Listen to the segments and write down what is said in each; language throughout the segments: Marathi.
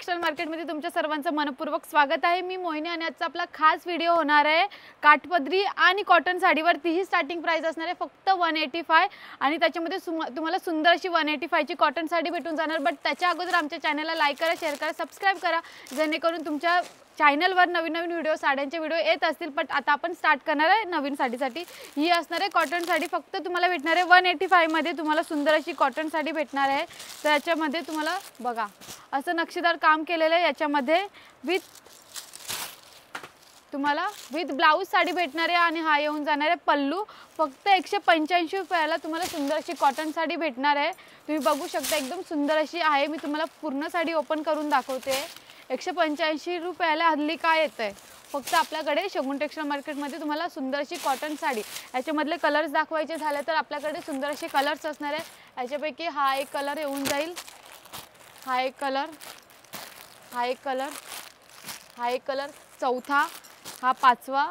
टेक्सटाईल मार्केटमध्ये तुमच्या सर्वांचं मनपूर्वक स्वागत आहे। मी मोहिनी आणि आजचा आपला खास व्हिडिओ होणार आहे काठपदरी आणि कॉटन साडीवर। तीही स्टार्टिंग प्राइस असणार आहे फक्त 185 आणि त्याच्यामध्ये तुम्हाला सुंदर अशी 185 ची कॉटन साडी भेटून जाणार। बट त्याच्या अगोदर आमच्या चॅनलला लाईक करा, शेअर करा, सबस्क्राइब करा, जेणेकरून तुमच्या चॅनलवर नवीन नवीन व्हिडिओ साड्यांचे व्हिडिओ येत असतील। पण आता आपण स्टार्ट करणार आहे नवीन साडीसाठी। ही असणार आहे कॉटन साडी, फक्त तुम्हाला भेटणार आहे 185 मध्ये तुम्हाला सुंदर अशी कॉटन साडी भेटणार आहे। तर याच्यामध्ये तुम्हाला बघा असं नक्षीदार काम केलेलं आहे, याच्यामध्ये तुम्हाला विथ ब्लाउज साडी भेटणार आहे आणि हा येऊन जाणार आहे पल्लू। फक्त 185 रुपयाला तुम्हाला सुंदर अशी कॉटन साडी भेटणार आहे। तुम्ही बघू शकता एकदम सुंदर अशी आहे। मी तुम्हाला पूर्ण साडी ओपन करून दाखवते। 185 रुपयाला हल्ली काय येतंय, फक्त आपल्याकडे शगुन टेक्सटाईल मार्केटमध्ये तुम्हाला सुंदर अशी कॉटन साडी। याच्यामधले कलर्स दाखवायचे झाले तर आपल्याकडे सुंदर असे कलर्स असणार आहे। याच्यापैकी हा एक कलर येऊन जाईल, हा एक कलर, हा एक कलर, हा एक कलर, चौथा, हा पाचवा,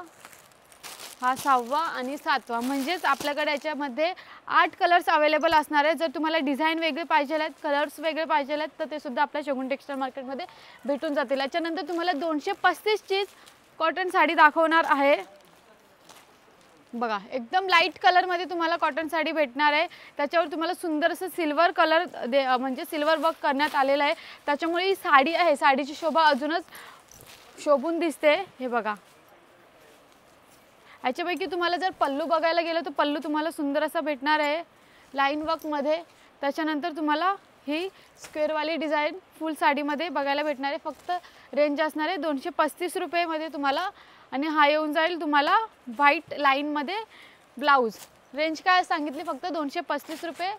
हा सहावा आणि सातवा, म्हणजेच आपल्याकडे याच्यामध्ये 8 कलर्स अवेलेबल असणार आहे। जर तुम्हाला डिझाइन वेगळे पाहिजे आहेत, कलर्स वेगळे पाहिजे आहेत तर ते सुद्धा आपल्या शगुन टेक्सटाईल मार्केटमध्ये भेटून जातील। याच्यानंतर तुम्हाला 235 ची कॉटन साडी दाखवणार आहे। बघा एकदम लाईट कलरमध्ये तुम्हाला कॉटन साडी भेटणार आहे। त्याच्यावर तुम्हाला सुंदर असं सिल्वर कलर म्हणजे सिल्वर वर्क करण्यात आलेलं आहे। त्याच्यामुळे ही साडी आहे, साडीची शोभा अजूनच शोभून दिसते। हे बघा, याच्यापैकी तुम्हाला जर पल्लू बघायला गेलं तर पल्लू तुम्हाला सुंदर असा भेटणार आहे लाईन वर्कमध्ये। त्याच्यानंतर तुम्हाला ही स्क्वेअरवाली डिझाईन फुल साडीमध्ये बघायला भेटणार आहे। फक्त रेंज असणार आहे 235 रुपयेमध्ये तुम्हाला। आणि हा येऊन जाईल तुम्हाला व्हाईट लाईनमध्ये ब्लाऊज। रेंज काय सांगितली, फक्त 235 रुपये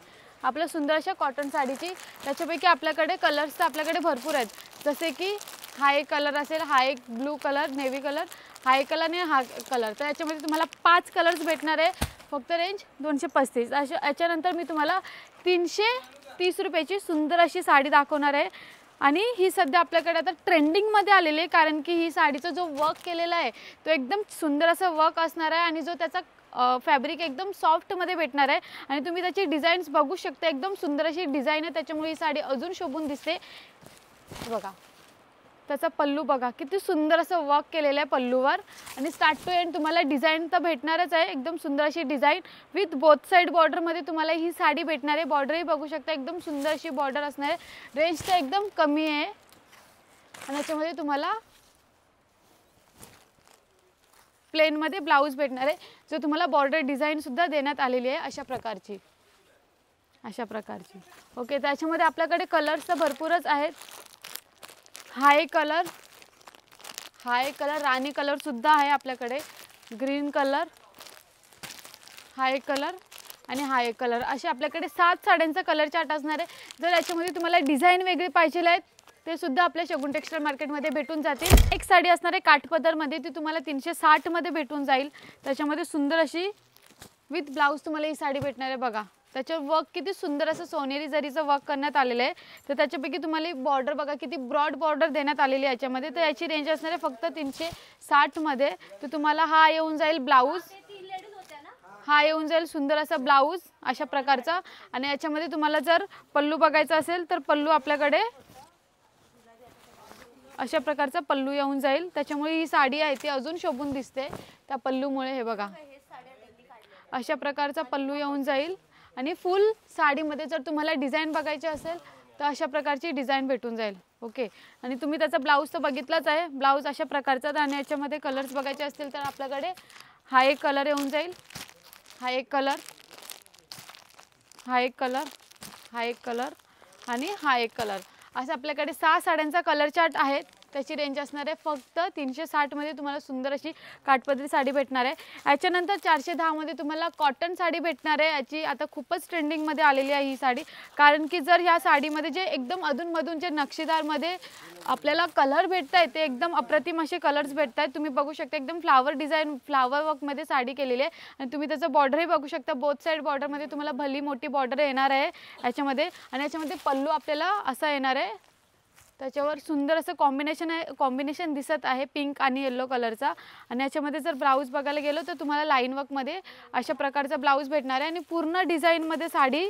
आपल्या सुंदर अशा कॉटन साडीची। त्याच्यापैकी आपल्याकडे कलर्स तर आपल्याकडे भरपूर आहेत, जसे की हा एक कलर असेल, हा एक ब्लू कलर, नेव्ही कलर, हा एक कलर आणि हा कलर। तर याच्यामध्ये तुम्हाला 5 कलर्स भेटणार आहे, फक्त रेंज 235। याच्यानंतर मी तुम्हाला 330 रुपयाची सुंदर अशी साडी दाखवणार आहे। आणि ही सध्या आपल्याकडे आता ट्रेंडिंगमध्ये आलेली आहे, कारण की ही साडीचा जो वर्क केलेला आहे तो एकदम सुंदर असा वर्क असणार आहे आणि जो त्याचा फॅब्रिक एकदम सॉफ्टमध्ये भेटणार आहे। आणि तुम्ही त्याची डिझाईन्स बघू शकता, एकदम सुंदर अशी डिझाईन आहे, त्याच्यामुळे ही साडी अजून शोभून दिसते। बघा त्याचा पल्लू बघा, किती सुंदर असं वर्क केलेलं आहे पल्लूवर। आणि स्टार्ट टू एंड तुम्हाला डिझाईन तर भेटणारच आहे, एकदम सुंदर अशी डिझाईन विथ बोथ साईड बॉर्डरमध्ये तुम्हाला ही साडी भेटणार आहे। बॉर्डरही बघू शकता, एकदम सुंदर अशी बॉर्डर असणार आहे। रेंज तर एकदम कमी आहे आणि याच्यामध्ये तुम्हाला प्लेनमध्ये ब्लाऊज भेटणार आहे, जो तुम्हाला बॉर्डर डिझाईन सुद्धा देण्यात आलेली आहे अशा प्रकारची, अशा प्रकारची। ओके, त्याच्यामध्ये आपल्याकडे कलर्स तर भरपूरच आहेत। हा एक कलर, हा एक कलर, राणी कलर सुद्धा आहे आपल्याकडे, ग्रीन कलर, हा एक कलर आणि हा एक कलर। असे आपल्याकडे 7 साड्यांचा कलर चार्ट असणार आहे। जर याच्यामध्ये तुम्हाला डिझाईन वेगळी पाहिजे आहेत ते सुद्धा आपल्या शगुन टेक्सटाईल मार्केटमध्ये भेटून जातील। एक साडी असणार आहे काठपदरमध्ये, ती तुम्हाला 360 मध्ये भेटून जाईल। त्याच्यामध्ये सुंदर अशी विथ ब्लाऊज तुम्हाला ही साडी भेटणार आहे। बघा त्याच्यावर वर्क किती सुंदर असं सोनेरी जरीचं वर्क करण्यात आलेलं आहे। तर त्याच्यापैकी तुम्हाला बॉर्डर बघा किती ब्रॉड बॉर्डर देण्यात आलेली आहे याच्यामध्ये। तर याची रेंज असणार आहे फक्त 360 मध्ये। तर तुम्हाला हा येऊन जाईल ब्लाऊज, हा येऊन जाईल सुंदर असा ब्लाऊज अशा प्रकारचा। आणि याच्यामध्ये तुम्हाला जर पल्लू बघायचा असेल तर पल्लू आपल्याकडे अशा प्रकारचा पल्लू येऊन जाईल, त्याच्यामुळे ही साडी आहे ती अजून शोभून दिसते त्या पल्लूमुळे। हे बघा अशा प्रकारचा पल्लू येऊन जाईल आणि फुल साडीमध्ये जर तुम्हाला डिझाईन बघायची असेल तर अशा प्रकारची डिझाईन भेटून जाईल। ओके, आणि तुम्ही त्याचा ब्लाऊज तर बघितलाच आहे, ब्लाऊज अशा प्रकारचा। आणि याच्यामध्ये कलर्स बघायचे असतील तर आपल्याकडे हा एक कलर येऊन जाईल, हा एक कलर, हा एक कलर, हा एक कलर आणि हा एक कलर। असं आपल्याकडे 6 साड्यांचा कलर चार्ट आहे। त्याची रेंज असणार आहे फक्त 360 मध्ये तुम्हाला सुंदर अशी काठपदरी साडी भेटणार आहे। याच्यानंतर 410 मध्ये तुम्हाला कॉटन साडी भेटणार आहे। याची आता खूपच ट्रेंडिंगमध्ये आलेली आहे ही साडी, कारण की जर ह्या साडीमध्ये जे एकदम अधूनमधून जे नक्षीदारमध्ये आपल्याला कलर भेटत आहेत ते एकदम अप्रतिम असे कलर्स भेटत आहेत। तुम्ही बघू शकता एकदम फ्लावर डिझाईन, फ्लावर वर्कमध्ये साडी केलेली आहे। आणि तुम्ही त्याचं बॉर्डरही बघू शकता, बोथ साईड बॉर्डरमध्ये तुम्हाला भली मोठी बॉर्डर येणार आहे याच्यामध्ये। आणि याच्यामध्ये पल्लू आपल्याला असा येणार आहे, त्याच्यावर सुंदर असं कॉम्बिनेशन दिसत आहे पिंक आणि येलो कलरचा। आणि याच्यामध्ये जर ब्लाऊज बघायला गेलो तर तुम्हाला लाईन वर्कमध्ये अशा प्रकारचा ब्लाऊज भेटणार आहे। आणि पूर्ण डिझाईनमध्ये साडी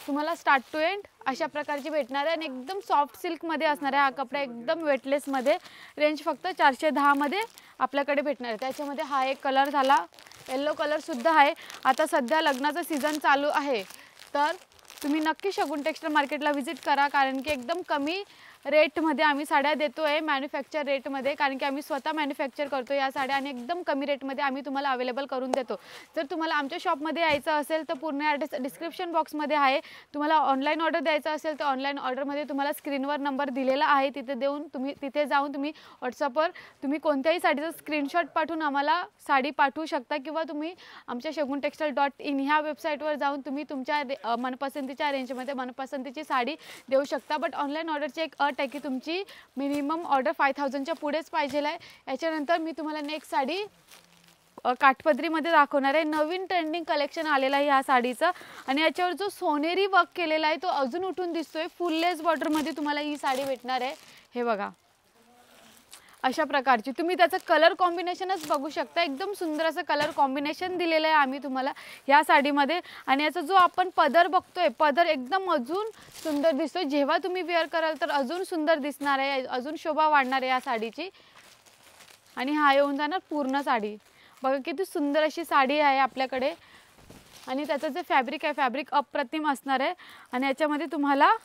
तुम्हाला स्टार्ट टू एंड अशा प्रकारची भेटणार आहे आणि एकदम सॉफ्ट सिल्कमध्ये असणार आहे हा कपडा, एकदम वेटलेसमध्ये. रेंज फक्त 410 मध्ये आपल्याकडे भेटणार आहे. त्याच्यामध्ये हा एक कलर झाला, येल्लो कलरसुद्धा आहे. आता सध्या लग्नाचा सीझन चालू आहे, तर तुम्ही नक्की शगुन टेक्सटाईल मार्केटला व्हिजिट करा, कारण की एकदम कमी रेटमध्ये आम्ही साड्या देतो आहे, मॅन्युफॅक्चर रेटमध्ये, कारण की आम्ही स्वतः मॅन्युफॅक्चर करतो या साड्या आणि एकदम कमी रेटमध्ये आम्ही तुम्हाला अवेलेबल करून देतो. जर तुम्हाला आमच्या शॉपमध्ये यायचं असेल तर पूर्ण ॲड्रेस डिस्क्रिप्शन बॉक्समध्ये आहे. तुम्हाला ऑनलाईन ऑर्डर द्यायचं असेल तर ऑनलाईन ऑर्डरमध्ये तुम्हाला स्क्रीनवर नंबर दिलेला आहे, तिथे देऊन तिथे जाऊन तुम्ही व्हॉट्सअपवर तुम्ही कोणत्याही साडीचा स्क्रीनशॉट पाठवून आम्हाला साडी पाठवू शकता, किंवा तुम्ही आमच्या shagunTextile.in ह्या वेबसाईटवर जाऊन तुम्ही तुमच्या मनपसंतीच्या रेंजमध्ये मनपसंतीची साडी देऊ शकता. बट ऑनलाईन ऑर्डरची एक आहे की तुमची मिनिमम ऑर्डर 5000च्या पुढेच पाहिजे आहे. याच्यानंतर मी तुम्हाला नेक्स्ट साडी काठपदरीमध्ये दाखवणार आहे. नवीन ट्रेंडिंग कलेक्शन आलेलं आहे ह्या साडीचं आणि याच्यावर जो सोनेरी वर्क केलेला आहे तो अजून उठून दिसतोय. फुल लेस बॉर्डरमध्ये तुम्हाला ही साडी भेटणार आहे. हे बघा अशा प्रकारची, तुम्ही त्याचं कलर कॉम्बिनेशनच बघू शकता. एकदम सुंदर असं कलर कॉम्बिनेशन दिलेलं आहे आम्ही तुम्हाला या साडीमध्ये. आणि याचा जो आपण पदर बघतोय, पदर एकदम अजून सुंदर दिसतोय. जेव्हा तुम्ही वेअर कराल तर अजून सुंदर दिसणार आहे, अजून शोभा वाढणार आहे या साडीची. आणि हा येऊन जाणार पूर्ण साडी. बघा किती सुंदर अशी साडी आहे आपल्याकडे. आणि त्याचं जे फॅब्रिक आहे, फॅब्रिक अप्रतिम असणार आहे. आणि याच्यामध्ये तुम्हाला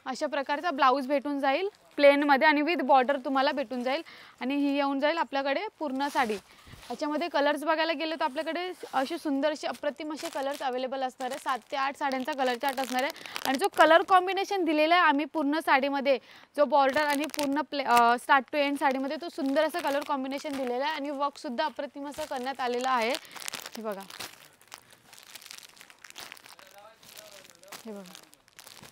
अशा प्रकारचा ब्लाऊज भेटून जाईल प्लेनमध्ये आणि विथ बॉर्डर तुम्हाला भेटून जाईल. आणि ही येऊन जाईल आपल्याकडे पूर्ण साडी. याच्यामध्ये कलर्स बघायला गेले तर आपल्याकडे असे सुंदर असे अप्रतिम असे कलर्स अवेलेबल असणार आहे. 7 ते 8 साड्यांचा कलर चार्ट असणार आहे. आणि जो कलर कॉम्बिनेशन दिलेला आहे आम्ही पूर्ण साडीमध्ये, जो बॉर्डर आणि पूर्ण स्टार्ट टू एंड साडीमध्ये तो सुंदर असं कलर कॉम्बिनेशन दिलेला आहे. आणि वर्कसुद्धा अप्रतिम असं करण्यात आलेलं आहे. हे बघा, हे बघा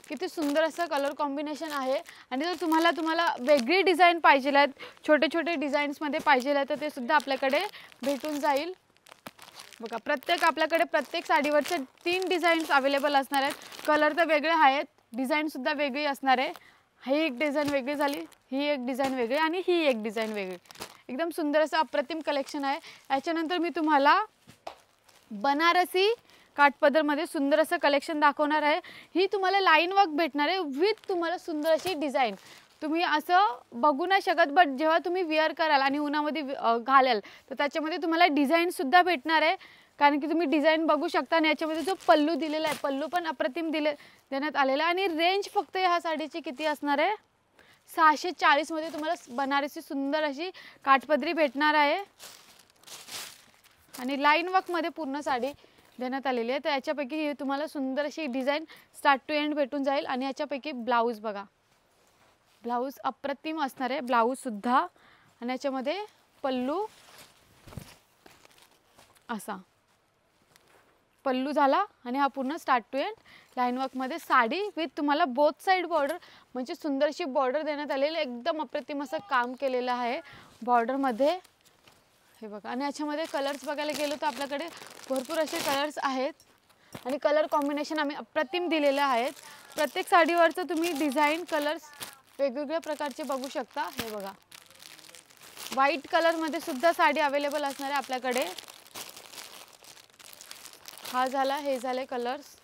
किती सुंदर असं कलर कॉम्बिनेशन आहे. आणि जर तुम्हाला वेगळी डिझाईन पाहिजे आहेत, छोटे छोटे डिझाईन्समध्ये पाहिजे आहे, तर ते सुद्धा आपल्याकडे भेटून जाईल. बघा आपल्याकडे प्रत्येक साडीवरचे 3 डिझाईन्स अवेलेबल असणार आहेत. कलर तर वेगळे आहेत, डिझाईनसुद्धा वेगळी असणार आहे. ही एक डिझाईन वेगळी झाली, ही एक डिझाईन वेगळी आणि ही एक डिझाईन वेगळी. एकदम सुंदर असं अप्रतिम कलेक्शन आहे. याच्यानंतर मी तुम्हाला बनारसी काठपदरमध्ये सुंदर असं कलेक्शन दाखवणार आहे. ही तुम्हाला लाईन वर्क भेटणार आहे विथ तुम्हाला सुंदर अशी डिझाईन. तुम्ही असं बघू नाही शकत, बट जेव्हा तुम्ही वेअर कराल आणि उन्हामध्ये घालाल तर त्याच्यामध्ये तुम्हाला डिझाईनसुद्धा भेटणार आहे. कारण की तुम्ही डिझाईन बघू शकता. आणि याच्यामध्ये जो पल्लू दिलेला आहे, पल्लू पण अप्रतिम देण्यात आलेला आहे. आणि रेंज फक्त ह्या साडीची किती असणार आहे, 640 मध्ये तुम्हाला बनारसी सुंदर अशी काठपदरी भेटणार आहे. आणि लाईन वर्कमध्ये पूर्ण साडी देण्यात आलेली आहे. तर याच्यापैकी तुम्हाला सुंदर अशी डिझाईन स्टार्ट टू एंड भेटून जाईल. आणि याच्यापैकी ब्लाऊज बघा, ब्लाऊज अप्रतिम असणार आहे ब्लाऊजसुद्धा. आणि याच्यामध्ये पल्लू असा पल्लू झाला. आणि हा पूर्ण स्टार्ट टू एंड लाईन वर्कमध्ये साडी विथ तुम्हाला बोथ साईड बॉर्डर, म्हणजे सुंदर अशी बॉर्डर देण्यात आलेली. एकदम अप्रतिम असं काम केलेलं आहे बॉर्डरमध्ये. हे बघा, आणि याच्यामध्ये कलर्स बघायला गेलो तर आपल्याकडे भरपूर असे कलर्स आहेत. आणि कलर कॉम्बिनेशन आम्ही अप्रतिम दिलेले आहेत. प्रत्येक साडीवरचं तुम्ही डिझाईन कलर्स वेगवेगळ्या प्रकारचे बघू शकता. हे बघा, व्हाईट कलरमध्ये सुद्धा साडी अवेलेबल असणार आहे आपल्याकडे. हा झाला, हे झाले कलर्स,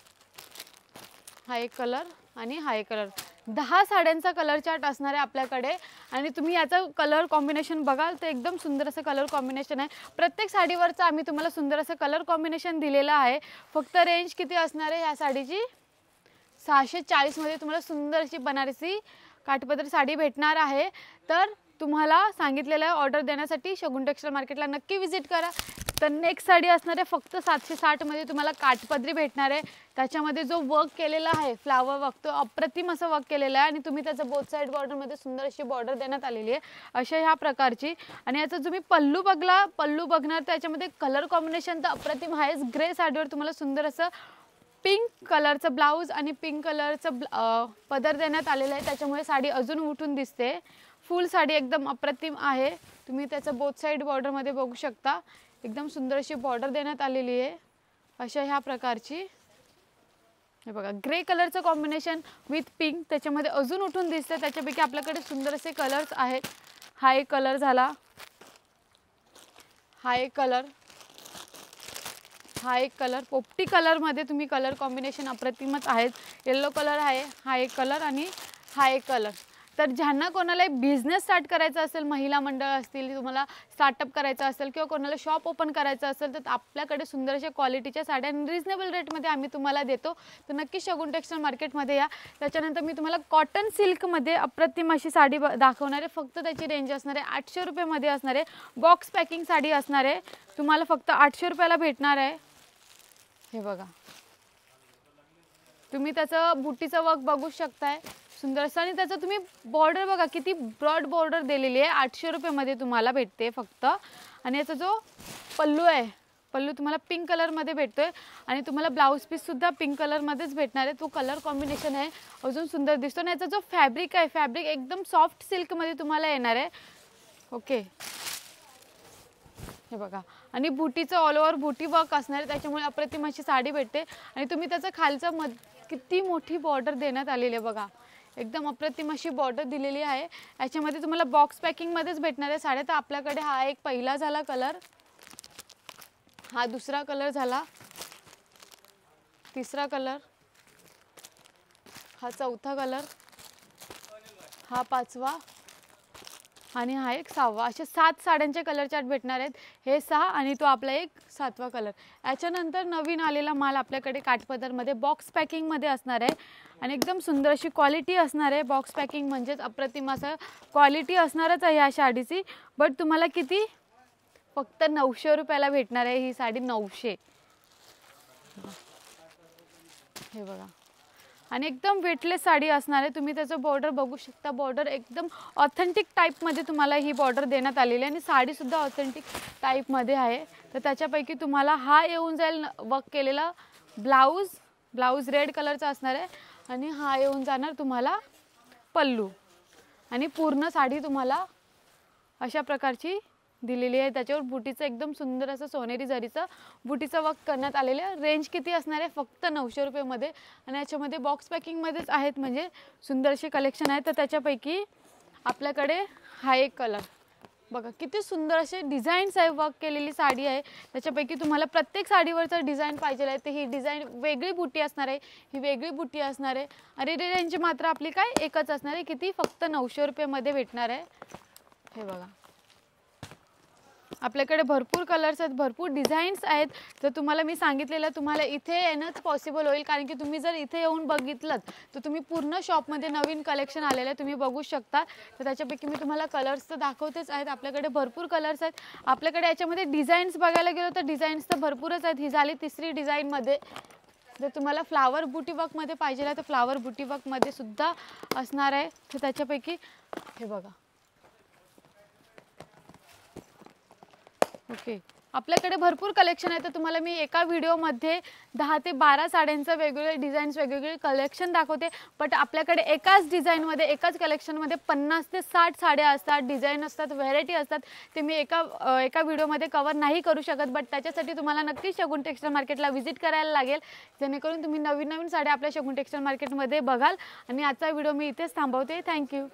हा एक कलर आणि हा एक कलर. 10 साड्यांचा कलर चार्ट असणार आहे आपल्याकडे. आणि तुम्ही याचं कलर कॉम्बिनेशन बघाल तर एकदम सुंदर असं कलर कॉम्बिनेशन आहे. प्रत्येक साडीवरचं आम्ही तुम्हाला सुंदर असं कलर कॉम्बिनेशन दिलेलं आहे. फक्त रेंज किती असणार आहे ह्या साडीची, 640 मध्ये तुम्हाला सुंदर अशी बनारसी काठपदर साडी भेटणार आहे. तर तुम्हाला सांगितलेलं आहे ऑर्डर देण्यासाठी शगुन टेक्सटाईल मार्केटला नक्की व्हिजिट करा. तर नेक्स्ट साडी असणार आहे फक्त 760 मध्ये तुम्हाला काठपदरी भेटणार आहे. त्याच्यामध्ये जो वर्क केलेला आहे फ्लावर वर्क, तो अप्रतिम असं वर्क केलेला आहे. आणि तुम्ही त्याचं बोथ साईड बॉर्डरमध्ये सुंदर अशी बॉर्डर देण्यात आलेली आहे अशा ह्या प्रकारची. आणि याचा तुम्ही पल्लू बघणार तर याच्यामध्ये कलर कॉम्बिनेशन तर अप्रतिम आहेच. ग्रे साडीवर तुम्हाला सुंदर असं पिंक कलरचं ब्लाऊज आणि पिंक कलरचं पदर देण्यात आलेलं आहे. त्याच्यामुळे साडी अजून उठून दिसते. फुल साडी एकदम अप्रतिम आहे. तुम्ही त्याचं बोथ साईड बॉर्डरमध्ये बघू शकता. एकदम सुंदर अशी बॉर्डर देण्यात आलेली आहे अशा ह्या प्रकारची. हे बघा, ग्रे कलरचं कॉम्बिनेशन विथ पिंक, त्याच्यामध्ये अजून उठून दिसतं. त्याच्यापैकी आपल्याकडे सुंदर असे कलर्स आहेत. हा एक कलर झाला, हा एक कलर, हा एक कलर पोपटी कलरमध्ये तुम्ही कलर कॉम्बिनेशन अप्रतिमच आहेत. येलो कलर आहे, हा एक कलर आणि हा एक कलर. तर ज्यांना कोणाला एक बिझनेस स्टार्ट करायचा असेल, महिला मंडळ असतील, तुम्हाला स्टार्टअप करायचं असेल किंवा कोणाला शॉप ओपन करायचं असेल, तर आपल्याकडे सुंदर अशा क्वालिटीच्या साड्या रिजनेबल रेटमध्ये आम्ही तुम्हाला देतो. तर नक्की शगुन टेक्सटाईल मार्केटमध्ये या. त्याच्यानंतर मी तुम्हाला कॉटन सिल्कमध्ये अप्रतिम अशी साडी दाखवणार आहे. फक्त त्याची रेंज असणार आहे 800 रुपयेमध्ये असणार आहे. बॉक्स पॅकिंग साडी असणार आहे, तुम्हाला फक्त 800 रुपयाला भेटणार आहे. हे बघा, तुम्ही त्याचं बुटीचं वर्क बघू शकताय सुंदर असं. आणि त्याचं तुम्ही बॉर्डर बघा किती ब्रॉड बॉर्डर दिलेली आहे. 800 रुपयेमध्ये तुम्हाला भेटते फक्त. आणि याचा जो पल्लू आहे, पल्लू तुम्हाला पिंक कलरमध्ये भेटतोय आणि तुम्हाला ब्लाऊज पीससुद्धा पिंक कलरमध्येच भेटणार आहे. तो कलर कॉम्बिनेशन आहे, अजून सुंदर दिसतो. आणि याचा जो फॅब्रिक आहे, फॅब्रिक एकदम सॉफ्ट सिल्कमध्ये तुम्हाला येणार आहे. ओके, हे बघा. आणि बुटीचं ऑल ओव्हर बुटी वर्क असणार आहे, त्याच्यामुळे अप्रतिम अशी साडी भेटते. आणि तुम्ही त्याचं खालचं किती मोठी बॉर्डर देण्यात आलेली आहे बघा, एकदम अप्रतिम अशी बॉर्डर दिलेली आहे. याच्यामध्ये तुम्हाला बॉक्स पॅकिंगमध्येच भेटणार आहे साड्या. तर आपल्याकडे हा एक पहिला झाला कलर, हा दुसरा कलर झाला, तिसरा कलर, हा चौथा कलर, हा पाचवा आणि हा एक सहावा. असे 7 साड्यांचे कलर चार्ट भेटणार आहेत. हे 6 आणि तो आपला एक 7वा कलर. याच्यानंतर नवीन आलेला माल आपल्याकडे काठपदरमध्ये बॉक्स पॅकिंगमध्ये असणार आहे आणि एकदम सुंदर अशी क्वालिटी असणार आहे. बॉक्स पॅकिंग म्हणजेच अप्रतिम असं क्वालिटी असणारच आहे या साडीची. बट तुम्हाला किती, फक्त 900 रुपयाला भेटणार आहे ही साडी. 900. हे बघा, आणि एकदम वेटलेस साडी असणार आहे. तुम्ही त्याचं बॉर्डर बघू शकता, बॉर्डर एकदम ऑथेंटिक टाईपमध्ये तुम्हाला ही बॉर्डर देण्यात आलेली आहे. आणि साडीसुद्धा ऑथेंटिक टाईपमध्ये आहे. तर त्याच्यापैकी तुम्हाला हा येऊन जाईल वर्क केलेला ब्लाऊज रेड कलरचा असणार आहे. आणि हा येऊन जाणार तुम्हाला पल्लू. आणि पूर्ण साडी तुम्हाला अशा प्रकारची दिलेली आहे. त्याच्यावर बुटीचं एकदम सुंदर असं सोनेरी जरीचं बुटीचं वर्क करण्यात आलेलं आहे. रेंज किती असणार आहे, फक्त 900 रुपयेमध्ये. आणि याच्यामध्ये बॉक्स पॅकिंगमध्येच आहेत, म्हणजे सुंदरसे कलेक्शन आहे. तर त्याच्यापैकी आपल्याकडे हा एक कलर बघा, किती सुंदर असे डिझाईन्स आहे, वर्क केलेली साडी आहे. त्याच्यापैकी तुम्हाला प्रत्येक साडीवरचं डिझाईन पाहिजे आहे, तर ही डिझाईन वेगळी बुटी असणार आहे, ही वेगळी बुटी असणार आहे. आणि रेंज मात्र आपली काय एकच असणार आहे. किती, फक्त 900 रुपयेमध्ये भेटणार आहे. हे बघा, आपल्याकडे भरपूर कलर्स आहेत, भरपूर डिझाईन्स आहेत. तर तुम्हाला मी सांगितलेलं तुम्हाला इथे येणंच पॉसिबल होईल, कारण की तुम्ही जर इथे येऊन बघितलं तर तुम्ही पूर्ण शॉपमध्ये नवीन कलेक्शन आलेलं आहे, तुम्ही बघू शकता. तर त्याच्यापैकी मी तुम्हाला कलर्स तर दाखवतेच आहेत. आपल्याकडे भरपूर कलर्स आहेत. आपल्याकडे याच्यामध्ये डिझाईन्स बघायला गेलो तर डिझाईन्स तर भरपूरच आहेत. ही झाली तिसरी डिझाईनमध्ये. जर तुम्हाला फ्लावर बुटी वर्कमध्ये पाहिजे आहे तर फ्लावर बुटी वर्कमध्ये सुद्धा असणार आहे. तर त्याच्यापैकी हे बघा, ओके, आपल्याकडे भरपूर कलेक्शन आहे. तर तुम्हाला मी एका व्हिडिओमध्ये 10 ते 12 साड्यांचं वेगवेगळे डिझाईन्स, वेगवेगळे कलेक्शन दाखवते. बट आपल्याकडे एकाच डिझाईनमध्ये, एकाच कलेक्शनमध्ये 50 ते 60 साड्या असतात, डिझाईन असतात, व्हेरायटी असतात. ते मी एका व्हिडिओमध्ये कवर नाही करू शकत. बट त्याच्यासाठी तुम्हाला नक्कीच शगुन टेक्सटाईल मार्केटला व्हिजिट करायला लागेल, जेणेकरून तुम्ही नवीन नवीन साड्या आपल्या शगुन टेक्सटाईल मार्केटमध्ये बघाल. आणि आजचा व्हिडिओ मी इथेच थांबवते. थँक्यू.